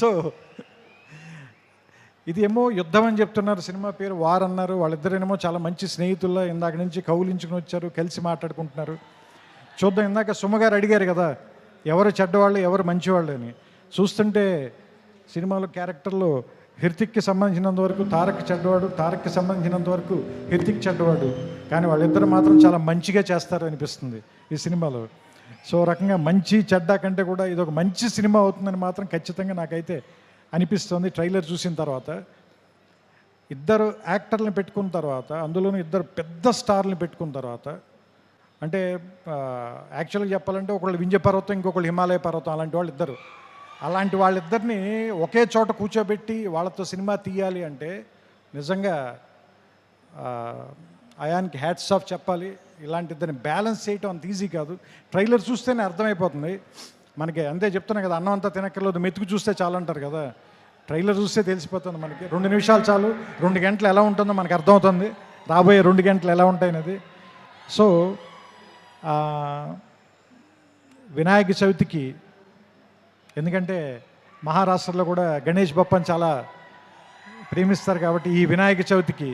So ఇది ఏమో యుద్ధం అని చెప్తున్నారు, సినిమా పేరు వార్ అన్నారు. వాళ్ళిద్దరేమో చాలా మంచి స్నేహితుల్లో ఇందాక నుంచి కౌలించుకుని వచ్చారు, కలిసి మాట్లాడుకుంటున్నారు. చూద్దాం. ఇందాక సుమగారు అడిగారు కదా ఎవరు చెడ్డవాళ్ళు ఎవరు మంచివాళ్ళు అని. చూస్తుంటే సినిమాలో క్యారెక్టర్లో హృతిక్కి సంబంధించినంత వరకు తారక్ చెడ్డవాడు, తారక్కి సంబంధించినంత వరకు హృతిక్ చెడ్డవాడు. కానీ వాళ్ళిద్దరు మాత్రం చాలా మంచిగా చేస్తారు అనిపిస్తుంది ఈ సినిమాలో. సో రకంగా మంచి చెడ్డ కంటే కూడా ఇది ఒక మంచి సినిమా అవుతుందని మాత్రం ఖచ్చితంగా నాకైతే అనిపిస్తుంది. ట్రైలర్ చూసిన తర్వాత ఇద్దరు యాక్టర్లను పెట్టుకున్న తర్వాత, అందులోనూ ఇద్దరు పెద్ద స్టార్లను పెట్టుకున్న తర్వాత, అంటే యాక్చువల్గా చెప్పాలంటే ఒకళ్ళు వింధ్య పర్వతం, ఇంకొకళ్ళు హిమాలయ పర్వతం, అలాంటి వాళ్ళు ఇద్దరు. అలాంటి వాళ్ళిద్దరిని ఒకే చోట కూర్చోబెట్టి వాళ్ళతో సినిమా తీయాలి అంటే నిజంగా అయాన్కి హ్యాట్స్ ఆఫ్ చెప్పాలి. ఇలాంటి ఇద్దరిని బ్యాలెన్స్ చేయటం అంత ఈజీ కాదు. ట్రైలర్ చూస్తేనే అర్థమైపోతుంది మనకి. అంతే చెప్తున్నా కదా, అన్నం అంతా తినక్కర్లేదు, మెతుకు చూస్తే చాలు అంటారు కదా. ట్రైలర్ చూస్తే తెలిసిపోతుంది మనకి. 2 నిమిషాలు చాలు, 2 గంటలు ఎలా ఉంటుందో మనకు అర్థమవుతుంది, రాబోయే 2 గంటలు ఎలా ఉంటాయనేది. సో వినాయక చవితికి, ఎందుకంటే మహారాష్ట్రలో కూడా గణేష్ బప్పని చాలా ప్రేమిస్తారు కాబట్టి, ఈ వినాయక చవితికి